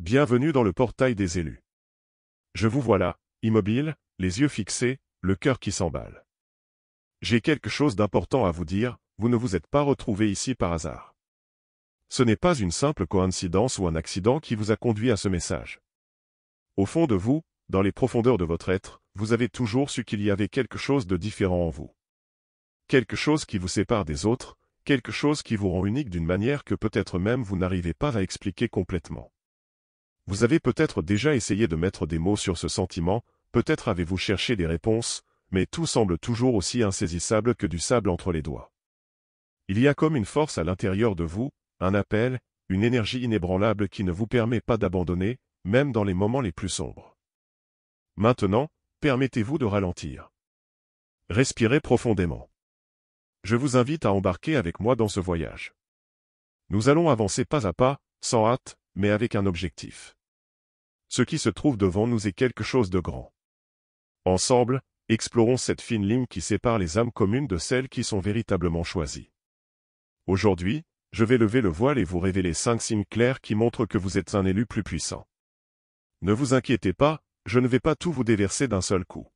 Bienvenue dans le portail des élus. Je vous vois là, immobile, les yeux fixés, le cœur qui s'emballe. J'ai quelque chose d'important à vous dire, vous ne vous êtes pas retrouvé ici par hasard. Ce n'est pas une simple coïncidence ou un accident qui vous a conduit à ce message. Au fond de vous, dans les profondeurs de votre être, vous avez toujours su qu'il y avait quelque chose de différent en vous. Quelque chose qui vous sépare des autres, quelque chose qui vous rend unique d'une manière que peut-être même vous n'arrivez pas à expliquer complètement. Vous avez peut-être déjà essayé de mettre des mots sur ce sentiment, peut-être avez-vous cherché des réponses, mais tout semble toujours aussi insaisissable que du sable entre les doigts. Il y a comme une force à l'intérieur de vous, un appel, une énergie inébranlable qui ne vous permet pas d'abandonner, même dans les moments les plus sombres. Maintenant, permettez-vous de ralentir. Respirez profondément. Je vous invite à embarquer avec moi dans ce voyage. Nous allons avancer pas à pas, sans hâte, mais avec un objectif. Ce qui se trouve devant nous est quelque chose de grand. Ensemble, explorons cette fine ligne qui sépare les âmes communes de celles qui sont véritablement choisies. Aujourd'hui, je vais lever le voile et vous révéler 5 signes clairs qui montrent que vous êtes un élu plus puissant. Ne vous inquiétez pas, je ne vais pas tout vous déverser d'un seul coup.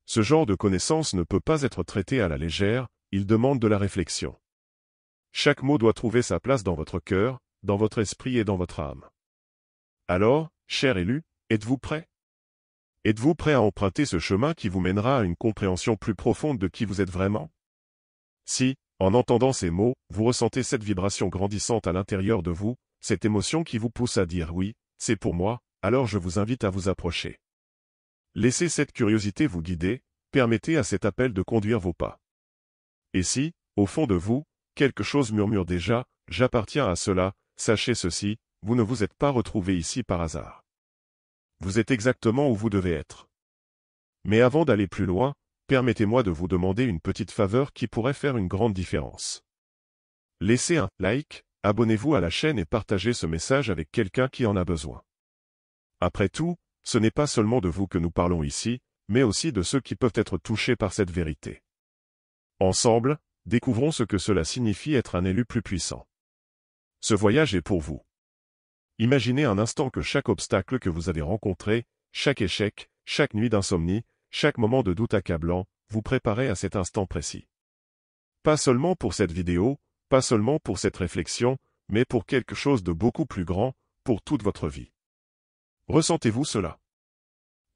Ce genre de connaissance ne peut pas être traité à la légère, il demande de la réflexion. Chaque mot doit trouver sa place dans votre cœur, dans votre esprit et dans votre âme. Alors, cher élu, êtes-vous prêt? Êtes-vous prêt à emprunter ce chemin qui vous mènera à une compréhension plus profonde de qui vous êtes vraiment? Si, en entendant ces mots, vous ressentez cette vibration grandissante à l'intérieur de vous, cette émotion qui vous pousse à dire oui, c'est pour moi, alors je vous invite à vous approcher. Laissez cette curiosité vous guider, permettez à cet appel de conduire vos pas. Et si, au fond de vous, quelque chose murmure déjà, j'appartiens à cela, sachez ceci, vous ne vous êtes pas retrouvé ici par hasard. Vous êtes exactement où vous devez être. Mais avant d'aller plus loin, permettez-moi de vous demander une petite faveur qui pourrait faire une grande différence. Laissez un like, abonnez-vous à la chaîne et partagez ce message avec quelqu'un qui en a besoin. Après tout, ce n'est pas seulement de vous que nous parlons ici, mais aussi de ceux qui peuvent être touchés par cette vérité. Ensemble, découvrons ce que cela signifie être un élu plus puissant. Ce voyage est pour vous. Imaginez un instant que chaque obstacle que vous avez rencontré, chaque échec, chaque nuit d'insomnie, chaque moment de doute accablant, vous préparez à cet instant précis. Pas seulement pour cette vidéo, pas seulement pour cette réflexion, mais pour quelque chose de beaucoup plus grand, pour toute votre vie. Ressentez-vous cela?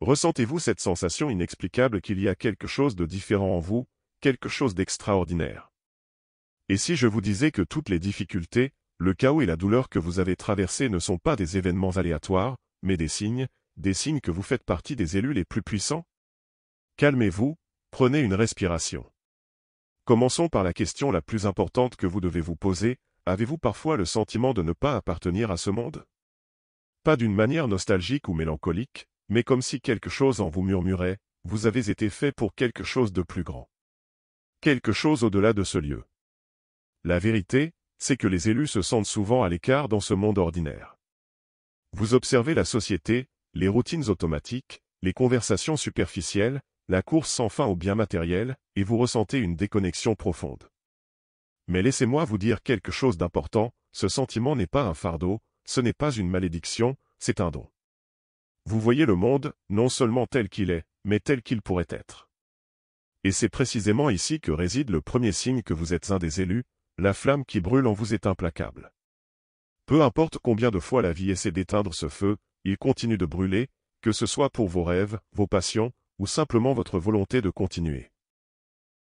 Ressentez-vous cette sensation inexplicable qu'il y a quelque chose de différent en vous, quelque chose d'extraordinaire? Et si je vous disais que toutes les difficultés, le chaos et la douleur que vous avez traversés ne sont pas des événements aléatoires, mais des signes que vous faites partie des élus les plus puissants? Calmez-vous, prenez une respiration. Commençons par la question la plus importante que vous devez vous poser, avez-vous parfois le sentiment de ne pas appartenir à ce monde? Pas d'une manière nostalgique ou mélancolique, mais comme si quelque chose en vous murmurait, vous avez été fait pour quelque chose de plus grand. Quelque chose au-delà de ce lieu. La vérité, c'est que les élus se sentent souvent à l'écart dans ce monde ordinaire. Vous observez la société, les routines automatiques, les conversations superficielles, la course sans fin au bien matériel, et vous ressentez une déconnexion profonde. Mais laissez-moi vous dire quelque chose d'important, ce sentiment n'est pas un fardeau, ce n'est pas une malédiction, c'est un don. Vous voyez le monde, non seulement tel qu'il est, mais tel qu'il pourrait être. Et c'est précisément ici que réside le premier signe que vous êtes un des élus, la flamme qui brûle en vous est implacable. Peu importe combien de fois la vie essaie d'éteindre ce feu, il continue de brûler, que ce soit pour vos rêves, vos passions, ou simplement votre volonté de continuer.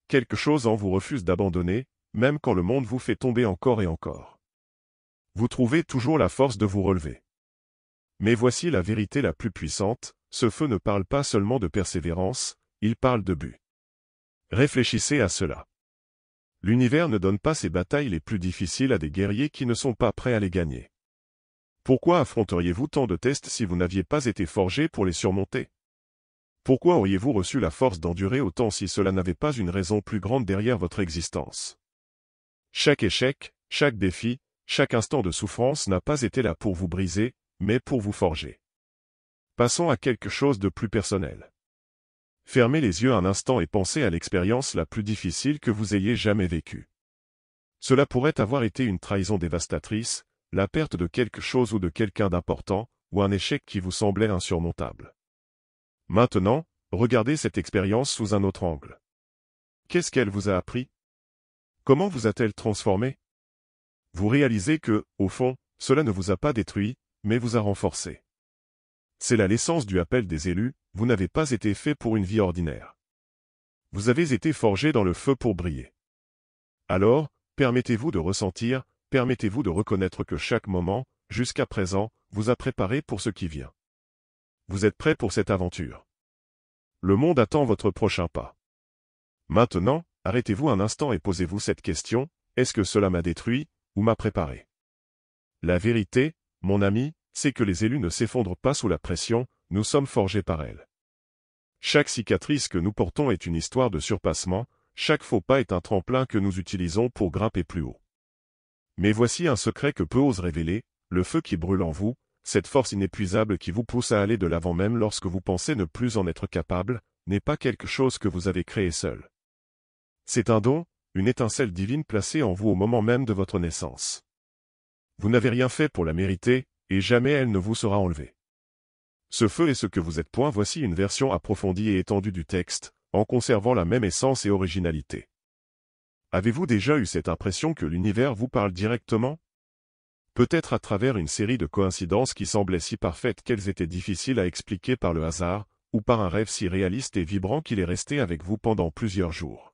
Quelque chose en vous refuse d'abandonner, même quand le monde vous fait tomber encore et encore. Vous trouvez toujours la force de vous relever. Mais voici la vérité la plus puissante, ce feu ne parle pas seulement de persévérance, il parle de but. Réfléchissez à cela. L'univers ne donne pas ses batailles les plus difficiles à des guerriers qui ne sont pas prêts à les gagner. Pourquoi affronteriez-vous tant de tests si vous n'aviez pas été forgé pour les surmonter? Pourquoi auriez-vous reçu la force d'endurer autant si cela n'avait pas une raison plus grande derrière votre existence? Chaque échec, chaque défi, chaque instant de souffrance n'a pas été là pour vous briser, mais pour vous forger. Passons à quelque chose de plus personnel. Fermez les yeux un instant et pensez à l'expérience la plus difficile que vous ayez jamais vécue. Cela pourrait avoir été une trahison dévastatrice, la perte de quelque chose ou de quelqu'un d'important, ou un échec qui vous semblait insurmontable. Maintenant, regardez cette expérience sous un autre angle. Qu'est-ce qu'elle vous a appris? Comment vous a-t-elle transformé? Vous réalisez que, au fond, cela ne vous a pas détruit, mais vous a renforcé. C'est là l'essence du appel des élus, vous n'avez pas été fait pour une vie ordinaire. Vous avez été forgé dans le feu pour briller. Alors, permettez-vous de ressentir, permettez-vous de reconnaître que chaque moment, jusqu'à présent, vous a préparé pour ce qui vient. Vous êtes prêt pour cette aventure. Le monde attend votre prochain pas. Maintenant, arrêtez-vous un instant et posez-vous cette question, est-ce que cela m'a détruit, ou m'a préparé? La vérité, mon ami, c'est que les élus ne s'effondrent pas sous la pression, nous sommes forgés par elles. Chaque cicatrice que nous portons est une histoire de surpassement, chaque faux pas est un tremplin que nous utilisons pour grimper plus haut. Mais voici un secret que peu osent révéler, le feu qui brûle en vous, cette force inépuisable qui vous pousse à aller de l'avant même lorsque vous pensez ne plus en être capable, n'est pas quelque chose que vous avez créé seul. C'est un don, une étincelle divine placée en vous au moment même de votre naissance. Vous n'avez rien fait pour la mériter, et jamais elle ne vous sera enlevée. Ce feu est ce que vous êtes. Voici une version approfondie et étendue du texte, en conservant la même essence et originalité. Avez-vous déjà eu cette impression que l'univers vous parle directement? Peut-être à travers une série de coïncidences qui semblaient si parfaites qu'elles étaient difficiles à expliquer par le hasard, ou par un rêve si réaliste et vibrant qu'il est resté avec vous pendant plusieurs jours.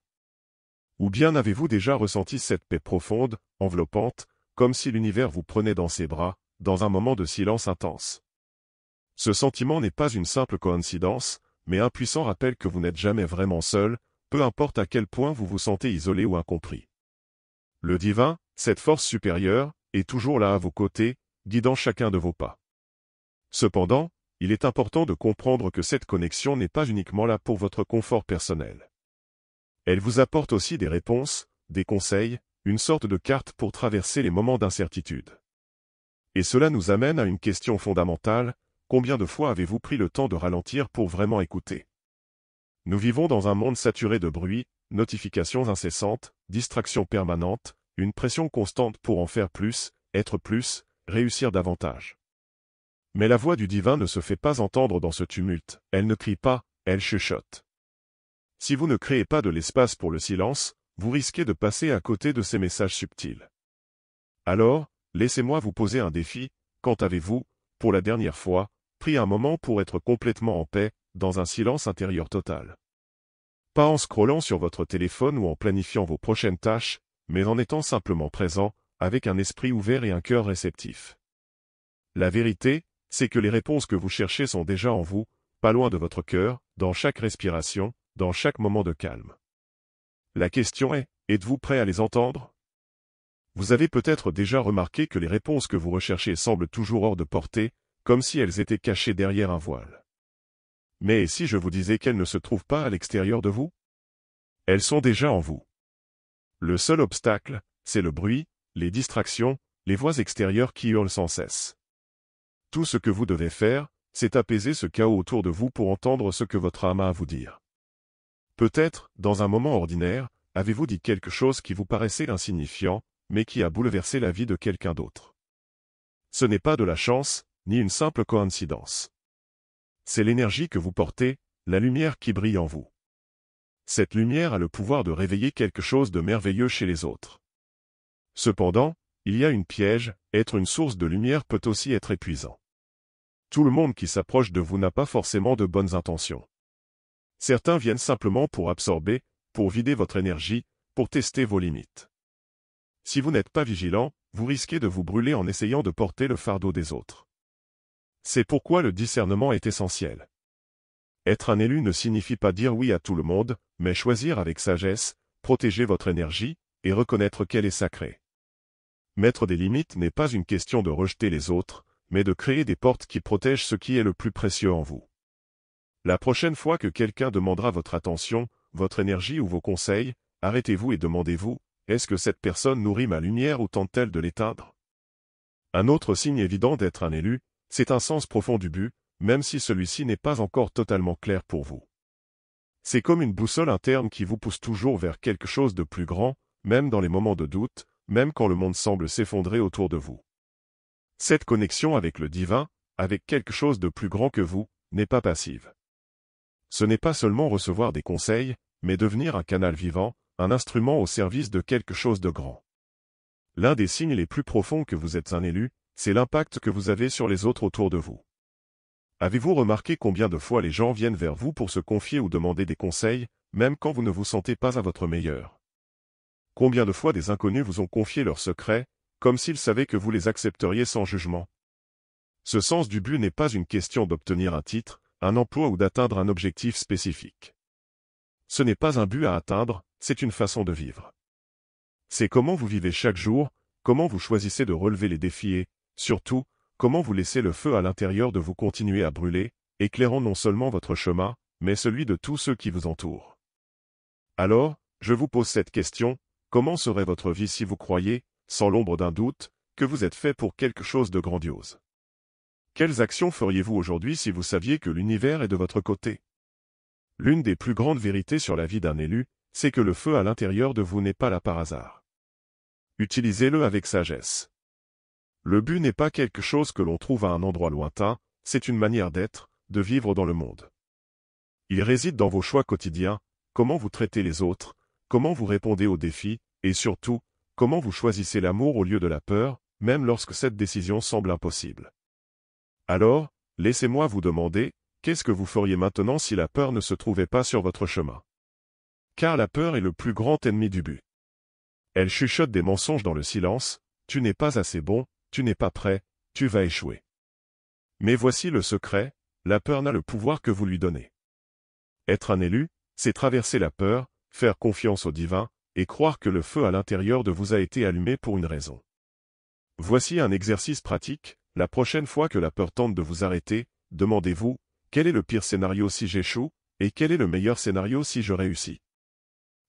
Ou bien avez-vous déjà ressenti cette paix profonde, enveloppante, comme si l'univers vous prenait dans ses bras, dans un moment de silence intense? Ce sentiment n'est pas une simple coïncidence, mais un puissant rappel que vous n'êtes jamais vraiment seul, peu importe à quel point vous vous sentez isolé ou incompris. Le divin, cette force supérieure, est toujours là à vos côtés, guidant chacun de vos pas. Cependant, il est important de comprendre que cette connexion n'est pas uniquement là pour votre confort personnel. Elle vous apporte aussi des réponses, des conseils, une sorte de carte pour traverser les moments d'incertitude. Et cela nous amène à une question fondamentale, combien de fois avez-vous pris le temps de ralentir pour vraiment écouter? Nous vivons dans un monde saturé de bruit, notifications incessantes, distractions permanentes, une pression constante pour en faire plus, être plus, réussir davantage. Mais la voix du divin ne se fait pas entendre dans ce tumulte, elle ne crie pas, elle chuchote. Si vous ne créez pas de l'espace pour le silence, vous risquez de passer à côté de ces messages subtils. Alors, laissez-moi vous poser un défi, quand avez-vous, pour la dernière fois, pris un moment pour être complètement en paix, dans un silence intérieur total? Pas en scrollant sur votre téléphone ou en planifiant vos prochaines tâches, mais en étant simplement présent, avec un esprit ouvert et un cœur réceptif. La vérité, c'est que les réponses que vous cherchez sont déjà en vous, pas loin de votre cœur, dans chaque respiration, dans chaque moment de calme. La question est, êtes-vous prêt à les entendre? Vous avez peut-être déjà remarqué que les réponses que vous recherchez semblent toujours hors de portée, comme si elles étaient cachées derrière un voile. Mais et si je vous disais qu'elles ne se trouvent pas à l'extérieur de vous? Elles sont déjà en vous. Le seul obstacle, c'est le bruit, les distractions, les voix extérieures qui hurlent sans cesse. Tout ce que vous devez faire, c'est apaiser ce chaos autour de vous pour entendre ce que votre âme a à vous dire. Peut-être, dans un moment ordinaire, avez-vous dit quelque chose qui vous paraissait insignifiant, mais qui a bouleversé la vie de quelqu'un d'autre. Ce n'est pas de la chance, ni une simple coïncidence. C'est l'énergie que vous portez, la lumière qui brille en vous. Cette lumière a le pouvoir de réveiller quelque chose de merveilleux chez les autres. Cependant, il y a une piège, être une source de lumière peut aussi être épuisant. Tout le monde qui s'approche de vous n'a pas forcément de bonnes intentions. Certains viennent simplement pour absorber, pour vider votre énergie, pour tester vos limites. Si vous n'êtes pas vigilant, vous risquez de vous brûler en essayant de porter le fardeau des autres. C'est pourquoi le discernement est essentiel. Être un élu ne signifie pas dire oui à tout le monde, mais choisir avec sagesse, protéger votre énergie, et reconnaître qu'elle est sacrée. Mettre des limites n'est pas une question de rejeter les autres, mais de créer des portes qui protègent ce qui est le plus précieux en vous. La prochaine fois que quelqu'un demandera votre attention, votre énergie ou vos conseils, arrêtez-vous et demandez-vous, est-ce que cette personne nourrit ma lumière ou tente-t-elle de l'éteindre? Un autre signe évident d'être un élu, c'est un sens profond du but, même si celui-ci n'est pas encore totalement clair pour vous. C'est comme une boussole interne qui vous pousse toujours vers quelque chose de plus grand, même dans les moments de doute, même quand le monde semble s'effondrer autour de vous. Cette connexion avec le divin, avec quelque chose de plus grand que vous, n'est pas passive. Ce n'est pas seulement recevoir des conseils, mais devenir un canal vivant, un instrument au service de quelque chose de grand. L'un des signes les plus profonds que vous êtes un élu, c'est l'impact que vous avez sur les autres autour de vous. Avez-vous remarqué combien de fois les gens viennent vers vous pour se confier ou demander des conseils, même quand vous ne vous sentez pas à votre meilleur? Combien de fois des inconnus vous ont confié leurs secrets, comme s'ils savaient que vous les accepteriez sans jugement? Ce sens du but n'est pas une question d'obtenir un titre, un emploi ou d'atteindre un objectif spécifique. Ce n'est pas un but à atteindre, c'est une façon de vivre. C'est comment vous vivez chaque jour, comment vous choisissez de relever les défis et, surtout, comment vous laissez le feu à l'intérieur de vous continuer à brûler, éclairant non seulement votre chemin, mais celui de tous ceux qui vous entourent. Alors, je vous pose cette question, comment serait votre vie si vous croyez, sans l'ombre d'un doute, que vous êtes fait pour quelque chose de grandiose? Quelles actions feriez-vous aujourd'hui si vous saviez que l'univers est de votre côté? L'une des plus grandes vérités sur la vie d'un élu, c'est que le feu à l'intérieur de vous n'est pas là par hasard. Utilisez-le avec sagesse. Le but n'est pas quelque chose que l'on trouve à un endroit lointain, c'est une manière d'être, de vivre dans le monde. Il réside dans vos choix quotidiens, comment vous traitez les autres, comment vous répondez aux défis, et surtout, comment vous choisissez l'amour au lieu de la peur, même lorsque cette décision semble impossible. Alors, laissez-moi vous demander, qu'est-ce que vous feriez maintenant si la peur ne se trouvait pas sur votre chemin? Car la peur est le plus grand ennemi du but. Elle chuchote des mensonges dans le silence, tu n'es pas assez bon, tu n'es pas prêt, tu vas échouer. Mais voici le secret, la peur n'a le pouvoir que vous lui donnez. Être un élu, c'est traverser la peur, faire confiance au divin, et croire que le feu à l'intérieur de vous a été allumé pour une raison. Voici un exercice pratique, la prochaine fois que la peur tente de vous arrêter, demandez-vous, quel est le pire scénario si j'échoue, et quel est le meilleur scénario si je réussis?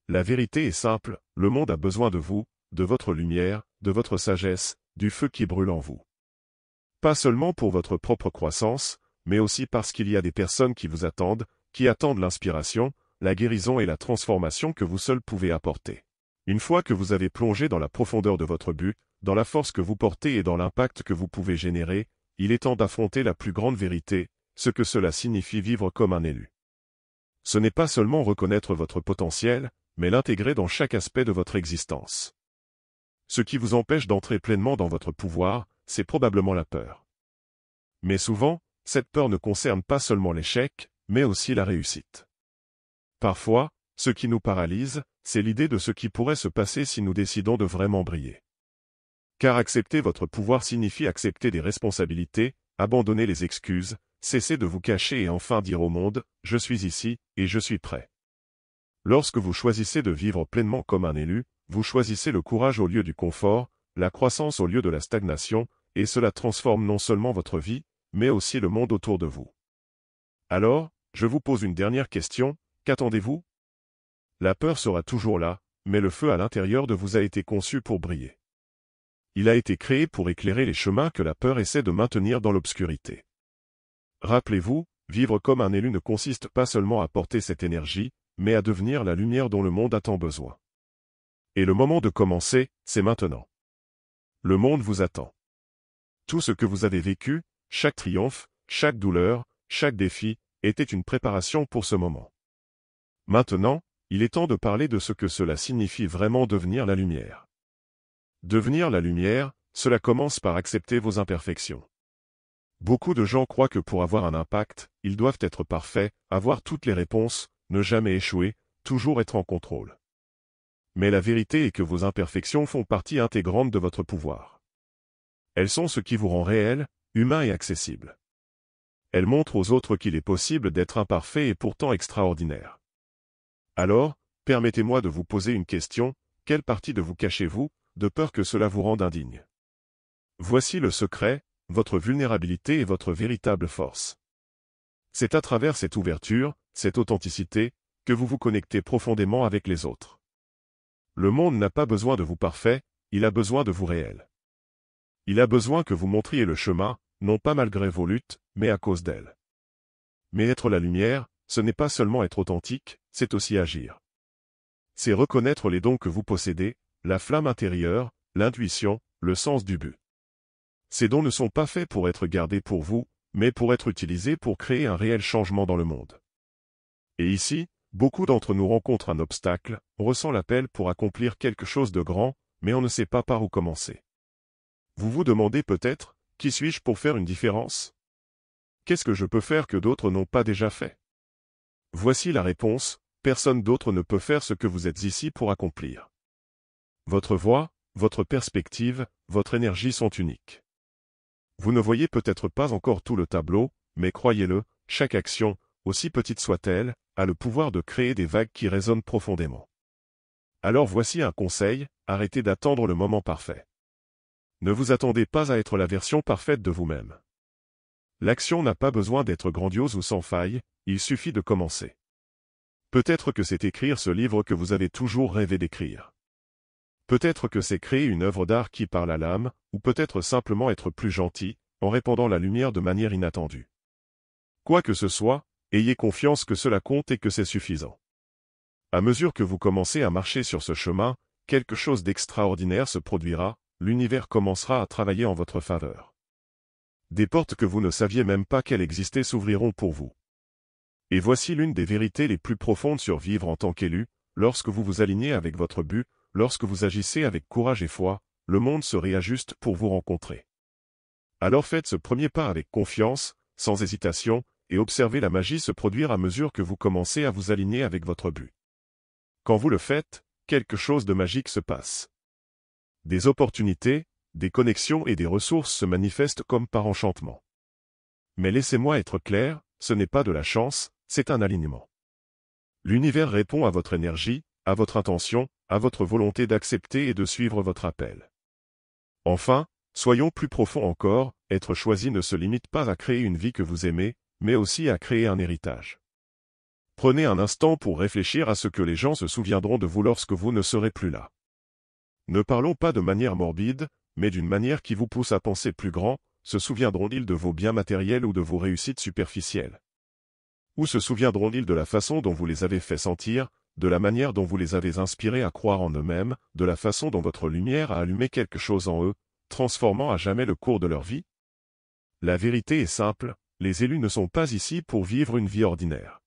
La vérité est simple, le monde a besoin de vous, de votre lumière, de votre sagesse, du feu qui brûle en vous. Pas seulement pour votre propre croissance, mais aussi parce qu'il y a des personnes qui vous attendent, qui attendent l'inspiration, la guérison et la transformation que vous seul pouvez apporter. Une fois que vous avez plongé dans la profondeur de votre but, dans la force que vous portez et dans l'impact que vous pouvez générer, il est temps d'affronter la plus grande vérité, ce que cela signifie vivre comme un élu. Ce n'est pas seulement reconnaître votre potentiel, mais l'intégrer dans chaque aspect de votre existence. Ce qui vous empêche d'entrer pleinement dans votre pouvoir, c'est probablement la peur. Mais souvent, cette peur ne concerne pas seulement l'échec, mais aussi la réussite. Parfois, ce qui nous paralyse, c'est l'idée de ce qui pourrait se passer si nous décidons de vraiment briller. Car accepter votre pouvoir signifie accepter des responsabilités, abandonner les excuses, cesser de vous cacher et enfin dire au monde, je suis ici, et je suis prêt. Lorsque vous choisissez de vivre pleinement comme un élu, vous choisissez le courage au lieu du confort, la croissance au lieu de la stagnation, et cela transforme non seulement votre vie, mais aussi le monde autour de vous. Alors, je vous pose une dernière question, qu'attendez-vous? La peur sera toujours là, mais le feu à l'intérieur de vous a été conçu pour briller. Il a été créé pour éclairer les chemins que la peur essaie de maintenir dans l'obscurité. Rappelez-vous, vivre comme un élu ne consiste pas seulement à porter cette énergie, mais à devenir la lumière dont le monde a tant besoin. Et le moment de commencer, c'est maintenant. Le monde vous attend. Tout ce que vous avez vécu, chaque triomphe, chaque douleur, chaque défi, était une préparation pour ce moment. Maintenant, il est temps de parler de ce que cela signifie vraiment devenir la lumière. Devenir la lumière, cela commence par accepter vos imperfections. Beaucoup de gens croient que pour avoir un impact, ils doivent être parfaits, avoir toutes les réponses, ne jamais échouer, toujours être en contrôle. Mais la vérité est que vos imperfections font partie intégrante de votre pouvoir. Elles sont ce qui vous rend réel, humain et accessible. Elles montrent aux autres qu'il est possible d'être imparfait et pourtant extraordinaire. Alors, permettez-moi de vous poser une question, quelle partie de vous cachez-vous, de peur que cela vous rende indigne? Voici le secret, votre vulnérabilité est votre véritable force. C'est à travers cette ouverture, cette authenticité, que vous vous connectez profondément avec les autres. Le monde n'a pas besoin de vous parfaits, il a besoin de vous réels. Il a besoin que vous montriez le chemin, non pas malgré vos luttes, mais à cause d'elles. Mais être la lumière, ce n'est pas seulement être authentique, c'est aussi agir. C'est reconnaître les dons que vous possédez, la flamme intérieure, l'intuition, le sens du but. Ces dons ne sont pas faits pour être gardés pour vous, mais pour être utilisé pour créer un réel changement dans le monde. Et ici, beaucoup d'entre nous rencontrent un obstacle, on ressent l'appel pour accomplir quelque chose de grand, mais on ne sait pas par où commencer. Vous vous demandez peut-être, qui suis-je pour faire une différence? Qu'est-ce que je peux faire que d'autres n'ont pas déjà fait? Voici la réponse, personne d'autre ne peut faire ce que vous êtes ici pour accomplir. Votre voix, votre perspective, votre énergie sont uniques. Vous ne voyez peut-être pas encore tout le tableau, mais croyez-le, chaque action, aussi petite soit-elle, a le pouvoir de créer des vagues qui résonnent profondément. Alors voici un conseil, arrêtez d'attendre le moment parfait. Ne vous attendez pas à être la version parfaite de vous-même. L'action n'a pas besoin d'être grandiose ou sans faille, il suffit de commencer. Peut-être que c'est écrire ce livre que vous avez toujours rêvé d'écrire. Peut-être que c'est créer une œuvre d'art qui parle à l'âme, ou peut-être simplement être plus gentil, en répandant la lumière de manière inattendue. Quoi que ce soit, ayez confiance que cela compte et que c'est suffisant. À mesure que vous commencez à marcher sur ce chemin, quelque chose d'extraordinaire se produira, l'univers commencera à travailler en votre faveur. Des portes que vous ne saviez même pas qu'elles existaient s'ouvriront pour vous. Et voici l'une des vérités les plus profondes sur vivre en tant qu'élu, lorsque vous vous alignez avec votre but, lorsque vous agissez avec courage et foi, le monde se réajuste pour vous rencontrer. Alors faites ce premier pas avec confiance, sans hésitation, et observez la magie se produire à mesure que vous commencez à vous aligner avec votre but. Quand vous le faites, quelque chose de magique se passe. Des opportunités, des connexions et des ressources se manifestent comme par enchantement. Mais laissez-moi être clair, ce n'est pas de la chance, c'est un alignement. L'univers répond à votre énergie, à votre intention, à votre volonté d'accepter et de suivre votre appel. Enfin, soyons plus profonds encore, être choisi ne se limite pas à créer une vie que vous aimez, mais aussi à créer un héritage. Prenez un instant pour réfléchir à ce que les gens se souviendront de vous lorsque vous ne serez plus là. Ne parlons pas de manière morbide, mais d'une manière qui vous pousse à penser plus grand, se souviendront-ils de vos biens matériels ou de vos réussites superficielles? Ou se souviendront-ils de la façon dont vous les avez fait sentir, de la manière dont vous les avez inspirés à croire en eux-mêmes, de la façon dont votre lumière a allumé quelque chose en eux, transformant à jamais le cours de leur vie? La vérité est simple, les élus ne sont pas ici pour vivre une vie ordinaire.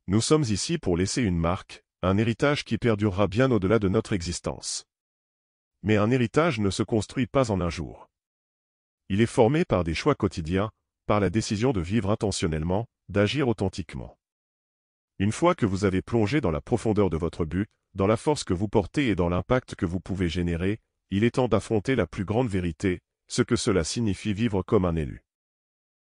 Nous sommes ici pour laisser une marque, un héritage qui perdurera bien au-delà de notre existence. Mais un héritage ne se construit pas en un jour. Il est formé par des choix quotidiens, par la décision de vivre intentionnellement, d'agir authentiquement. Une fois que vous avez plongé dans la profondeur de votre but, dans la force que vous portez et dans l'impact que vous pouvez générer, il est temps d'affronter la plus grande vérité, ce que cela signifie vivre comme un élu.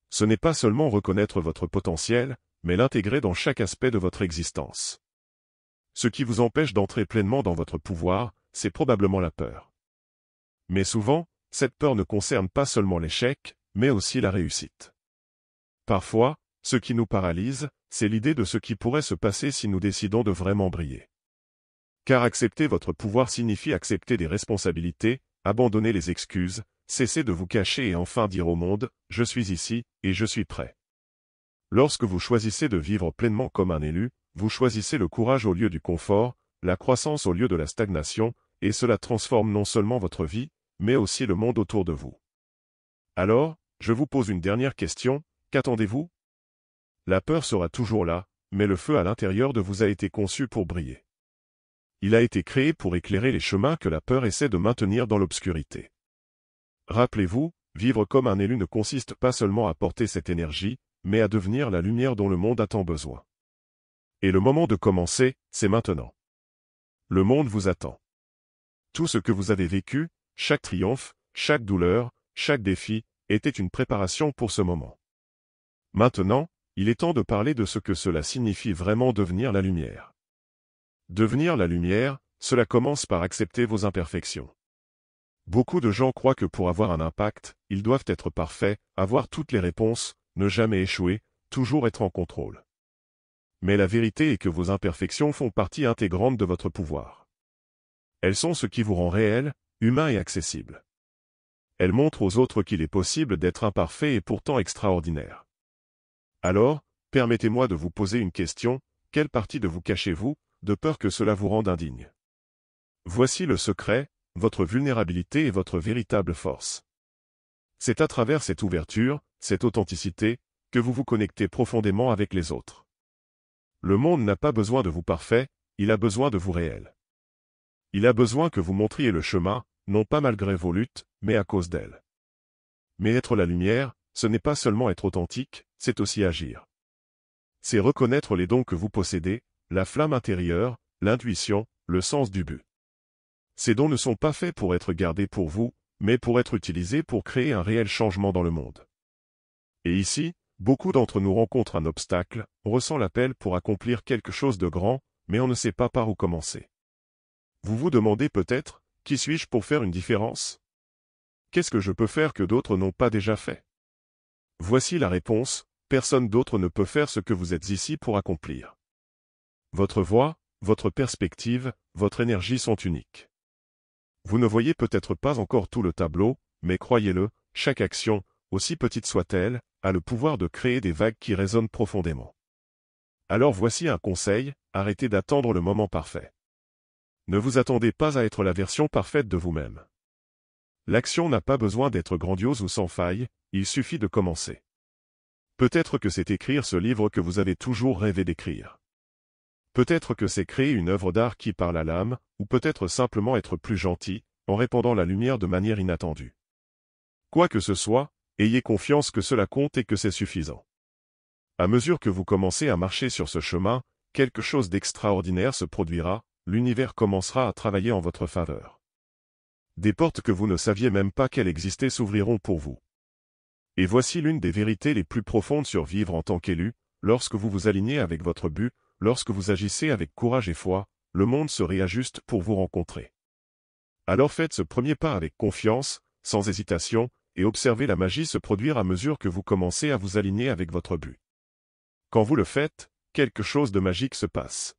Ce n'est pas seulement reconnaître votre potentiel, mais l'intégrer dans chaque aspect de votre existence. Ce qui vous empêche d'entrer pleinement dans votre pouvoir, c'est probablement la peur. Mais souvent, cette peur ne concerne pas seulement l'échec, mais aussi la réussite. Parfois, ce qui nous paralyse, c'est l'idée de ce qui pourrait se passer si nous décidons de vraiment briller. Car accepter votre pouvoir signifie accepter des responsabilités, abandonner les excuses, cesser de vous cacher et enfin dire au monde, je suis ici, et je suis prêt. Lorsque vous choisissez de vivre pleinement comme un élu, vous choisissez le courage au lieu du confort, la croissance au lieu de la stagnation, et cela transforme non seulement votre vie, mais aussi le monde autour de vous. Alors, je vous pose une dernière question, qu'attendez-vous? La peur sera toujours là, mais le feu à l'intérieur de vous a été conçu pour briller. Il a été créé pour éclairer les chemins que la peur essaie de maintenir dans l'obscurité. Rappelez-vous, vivre comme un élu ne consiste pas seulement à porter cette énergie, mais à devenir la lumière dont le monde a tant besoin. Et le moment de commencer, c'est maintenant. Le monde vous attend. Tout ce que vous avez vécu, chaque triomphe, chaque douleur, chaque défi, était une préparation pour ce moment. Maintenant, il est temps de parler de ce que cela signifie vraiment devenir la lumière. Devenir la lumière, cela commence par accepter vos imperfections. Beaucoup de gens croient que pour avoir un impact, ils doivent être parfaits, avoir toutes les réponses, ne jamais échouer, toujours être en contrôle. Mais la vérité est que vos imperfections font partie intégrante de votre pouvoir. Elles sont ce qui vous rend réel, humain et accessible. Elles montrent aux autres qu'il est possible d'être imparfait et pourtant extraordinaire. Alors, permettez-moi de vous poser une question, quelle partie de vous cachez-vous, de peur que cela vous rende indigne? Voici le secret, votre vulnérabilité est votre véritable force. C'est à travers cette ouverture, cette authenticité, que vous vous connectez profondément avec les autres. Le monde n'a pas besoin de vous parfait, il a besoin de vous réel. Il a besoin que vous montriez le chemin, non pas malgré vos luttes, mais à cause d'elles. Mais être la lumière, ce n'est pas seulement être authentique, c'est aussi agir. C'est reconnaître les dons que vous possédez, la flamme intérieure, l'intuition, le sens du but. Ces dons ne sont pas faits pour être gardés pour vous, mais pour être utilisés pour créer un réel changement dans le monde. Et ici, beaucoup d'entre nous rencontrent un obstacle, on ressent l'appel pour accomplir quelque chose de grand, mais on ne sait pas par où commencer. Vous vous demandez peut-être, qui suis-je pour faire une différence? Qu'est-ce que je peux faire que d'autres n'ont pas déjà fait? Voici la réponse, personne d'autre ne peut faire ce que vous êtes ici pour accomplir. Votre voix, votre perspective, votre énergie sont uniques. Vous ne voyez peut-être pas encore tout le tableau, mais croyez-le, chaque action, aussi petite soit-elle, a le pouvoir de créer des vagues qui résonnent profondément. Alors voici un conseil, arrêtez d'attendre le moment parfait. Ne vous attendez pas à être la version parfaite de vous-même. L'action n'a pas besoin d'être grandiose ou sans faille, il suffit de commencer. Peut-être que c'est écrire ce livre que vous avez toujours rêvé d'écrire. Peut-être que c'est créer une œuvre d'art qui parle à l'âme, ou peut-être simplement être plus gentil, en répandant la lumière de manière inattendue. Quoi que ce soit, ayez confiance que cela compte et que c'est suffisant. À mesure que vous commencez à marcher sur ce chemin, quelque chose d'extraordinaire se produira, l'univers commencera à travailler en votre faveur. Des portes que vous ne saviez même pas qu'elles existaient s'ouvriront pour vous. Et voici l'une des vérités les plus profondes sur vivre en tant qu'élu, lorsque vous vous alignez avec votre but, lorsque vous agissez avec courage et foi, le monde se réajuste pour vous rencontrer. Alors faites ce premier pas avec confiance, sans hésitation, et observez la magie se produire à mesure que vous commencez à vous aligner avec votre but. Quand vous le faites, quelque chose de magique se passe.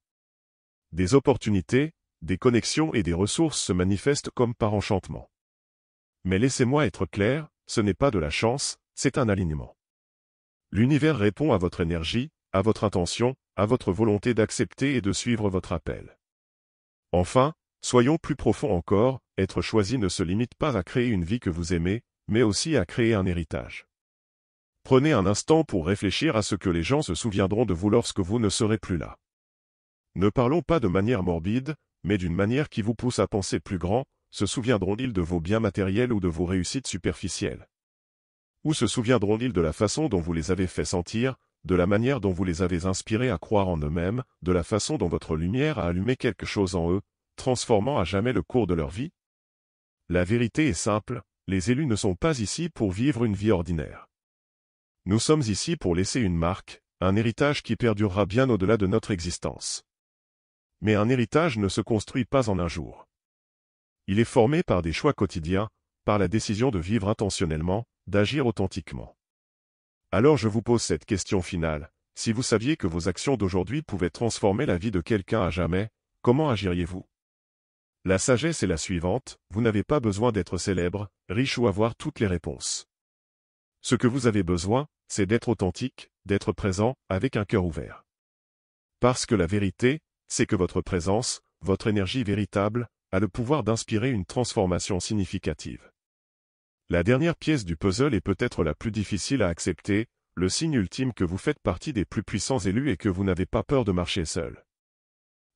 Des opportunités, des connexions et des ressources se manifestent comme par enchantement. Mais laissez-moi être clair, ce n'est pas de la chance, c'est un alignement. L'univers répond à votre énergie, à votre intention, à votre volonté d'accepter et de suivre votre appel. Enfin, soyons plus profonds encore, être choisi ne se limite pas à créer une vie que vous aimez, mais aussi à créer un héritage. Prenez un instant pour réfléchir à ce que les gens se souviendront de vous lorsque vous ne serez plus là. Ne parlons pas de manière morbide, mais d'une manière qui vous pousse à penser plus grand, se souviendront-ils de vos biens matériels ou de vos réussites superficielles? Ou se souviendront-ils de la façon dont vous les avez fait sentir, de la manière dont vous les avez inspirés à croire en eux-mêmes, de la façon dont votre lumière a allumé quelque chose en eux, transformant à jamais le cours de leur vie? La vérité est simple, les élus ne sont pas ici pour vivre une vie ordinaire. Nous sommes ici pour laisser une marque, un héritage qui perdurera bien au-delà de notre existence. Mais un héritage ne se construit pas en un jour. Il est formé par des choix quotidiens, par la décision de vivre intentionnellement, d'agir authentiquement. Alors je vous pose cette question finale, si vous saviez que vos actions d'aujourd'hui pouvaient transformer la vie de quelqu'un à jamais, comment agiriez-vous? La sagesse est la suivante, vous n'avez pas besoin d'être célèbre, riche ou avoir toutes les réponses. Ce que vous avez besoin, c'est d'être authentique, d'être présent, avec un cœur ouvert. Parce que la vérité, c'est que votre présence, votre énergie véritable, a le pouvoir d'inspirer une transformation significative. La dernière pièce du puzzle est peut-être la plus difficile à accepter, le signe ultime que vous faites partie des plus puissants élus et que vous n'avez pas peur de marcher seul.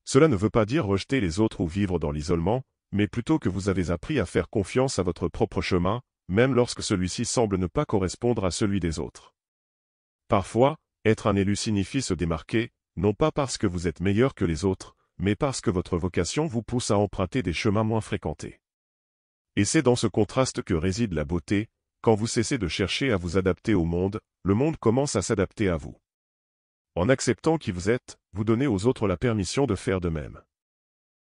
Cela ne veut pas dire rejeter les autres ou vivre dans l'isolement, mais plutôt que vous avez appris à faire confiance à votre propre chemin, même lorsque celui-ci semble ne pas correspondre à celui des autres. Parfois, être un élu signifie se démarquer, non pas parce que vous êtes meilleur que les autres, mais parce que votre vocation vous pousse à emprunter des chemins moins fréquentés. Et c'est dans ce contraste que réside la beauté, quand vous cessez de chercher à vous adapter au monde, le monde commence à s'adapter à vous. En acceptant qui vous êtes, vous donnez aux autres la permission de faire de même.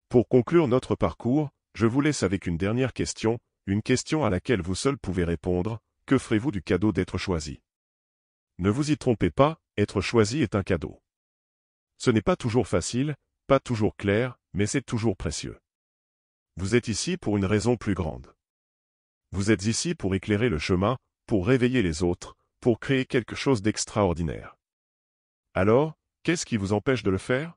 Pour conclure notre parcours, je vous laisse avec une dernière question, une question à laquelle vous seul pouvez répondre, que ferez-vous du cadeau d'être choisi? Ne vous y trompez pas, être choisi est un cadeau. Ce n'est pas toujours facile, pas toujours clair, mais c'est toujours précieux. Vous êtes ici pour une raison plus grande. Vous êtes ici pour éclairer le chemin, pour réveiller les autres, pour créer quelque chose d'extraordinaire. Alors, qu'est-ce qui vous empêche de le faire?